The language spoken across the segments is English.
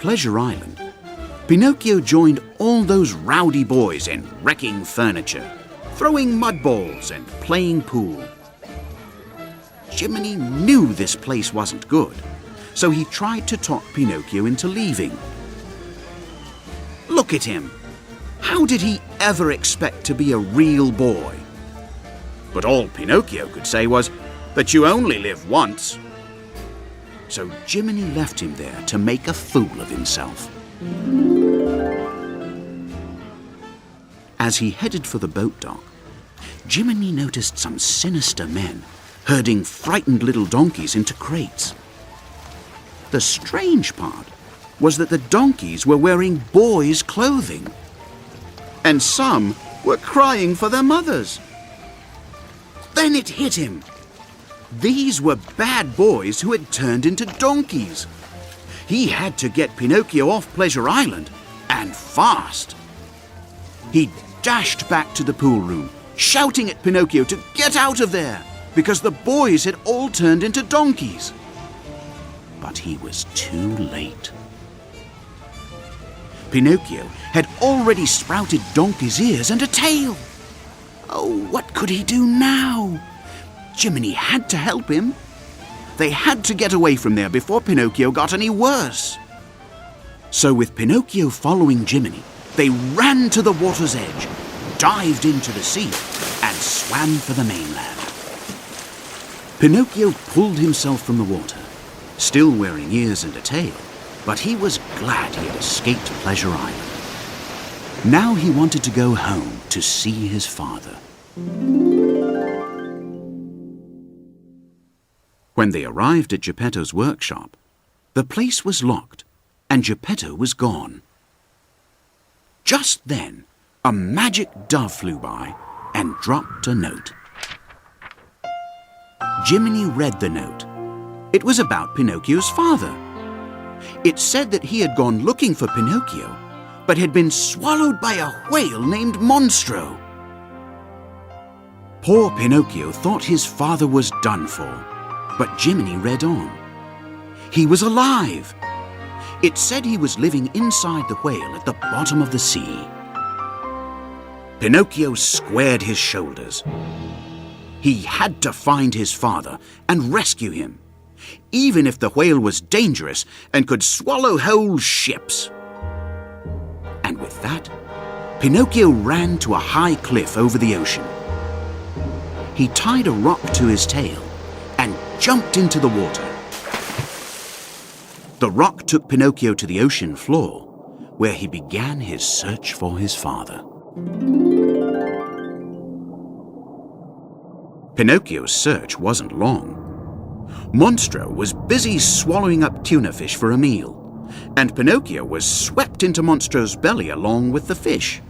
Pleasure Island, Pinocchio joined all those rowdy boys in wrecking furniture, throwing mud balls and playing pool. Jiminy knew this place wasn't good, so he tried to talk Pinocchio into leaving. Look at him! How did he ever expect to be a real boy? But all Pinocchio could say was that you only live once. So Jiminy left him there to make a fool of himself. As he headed for the boat dock, Jiminy noticed some sinister men herding frightened little donkeys into crates. The strange part was that the donkeys were wearing boys' clothing, and some were crying for their mothers. Then it hit him. These were bad boys who had turned into donkeys. He had to get Pinocchio off Pleasure Island, and fast. He dashed back to the pool room, shouting at Pinocchio to get out of there, because the boys had all turned into donkeys. But he was too late. Pinocchio had already sprouted donkey's ears and a tail. Oh, what could he do now? Jiminy had to help him. They had to get away from there before Pinocchio got any worse. So with Pinocchio following Jiminy, they ran to the water's edge, dived into the sea, and swam for the mainland. Pinocchio pulled himself from the water, still wearing ears and a tail, but he was glad he had escaped Pleasure Island. Now he wanted to go home to see his father. When they arrived at Geppetto's workshop, the place was locked and Geppetto was gone. Just then, a magic dove flew by and dropped a note. Jiminy read the note. It was about Pinocchio's father. It said that he had gone looking for Pinocchio, but had been swallowed by a whale named Monstro. Poor Pinocchio thought his father was done for, but Jiminy read on. He was alive. It said he was living inside the whale at the bottom of the sea. Pinocchio squared his shoulders. He had to find his father and rescue him, even if the whale was dangerous and could swallow whole ships. And with that, Pinocchio ran to a high cliff over the ocean. He tied a rock to his tail and jumped into the water. The rock took Pinocchio to the ocean floor, where he began his search for his father. Pinocchio's search wasn't long. Monstro was busy swallowing up tuna fish for a meal, and Pinocchio was swept into Monstro's belly along with the fish.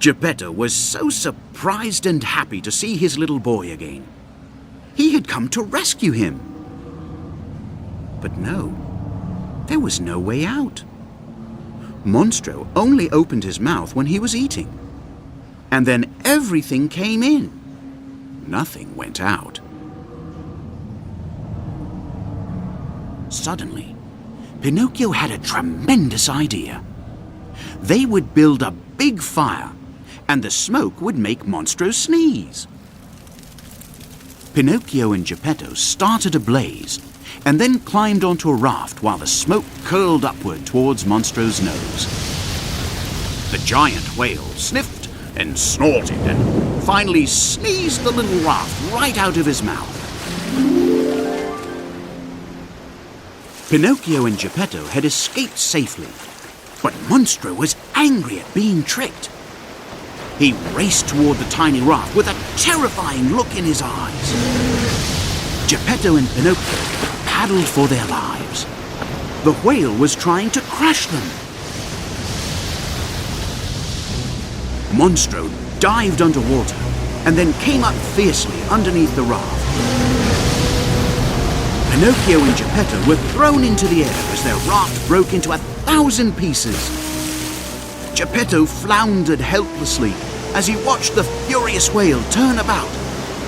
Geppetto was so surprised and happy to see his little boy again. He had come to rescue him. But no, there was no way out. Monstro only opened his mouth when he was eating, and then everything came in. Nothing went out. Suddenly, Pinocchio had a tremendous idea. They would build a big fire, and the smoke would make Monstro sneeze. Pinocchio and Geppetto started a blaze, and then climbed onto a raft while the smoke curled upward towards Monstro's nose. The giant whale sniffed and snorted and finally sneezed the little raft right out of his mouth. Pinocchio and Geppetto had escaped safely, but Monstro was angry at being tricked. He raced toward the tiny raft with a terrifying look in his eyes. Geppetto and Pinocchio paddled for their lives. The whale was trying to crush them. Monstro dived underwater and then came up fiercely underneath the raft. Pinocchio and Geppetto were thrown into the air as their raft broke into 1,000 pieces. Geppetto floundered helplessly as he watched the furious whale turn about,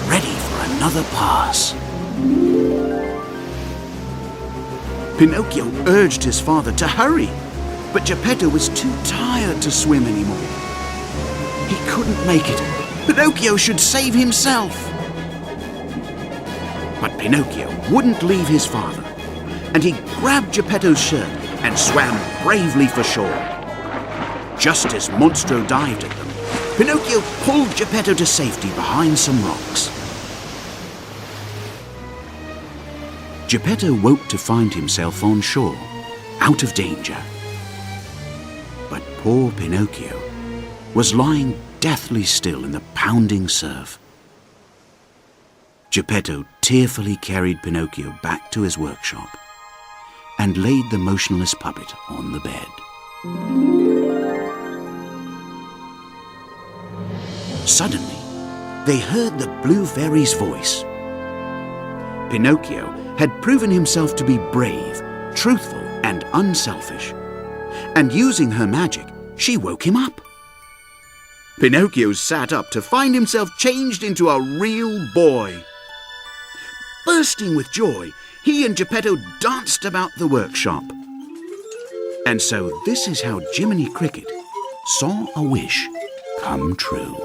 ready for another pass. Pinocchio urged his father to hurry, but Geppetto was too tired to swim anymore. He couldn't make it. Pinocchio should save himself. But Pinocchio wouldn't leave his father, and he grabbed Geppetto's shirt and swam bravely for shore. Just as Monstro dived at them, Pinocchio pulled Geppetto to safety behind some rocks. Geppetto woke to find himself on shore, out of danger. But poor Pinocchio was lying deathly still in the pounding surf. Geppetto tearfully carried Pinocchio back to his workshop and laid the motionless puppet on the bed. Suddenly, they heard the Blue Fairy's voice. Pinocchio had proven himself to be brave, truthful, and unselfish, and using her magic, she woke him up. Pinocchio sat up to find himself changed into a real boy. Bursting with joy, he and Geppetto danced about the workshop. And so this is how Jiminy Cricket saw a wish come true.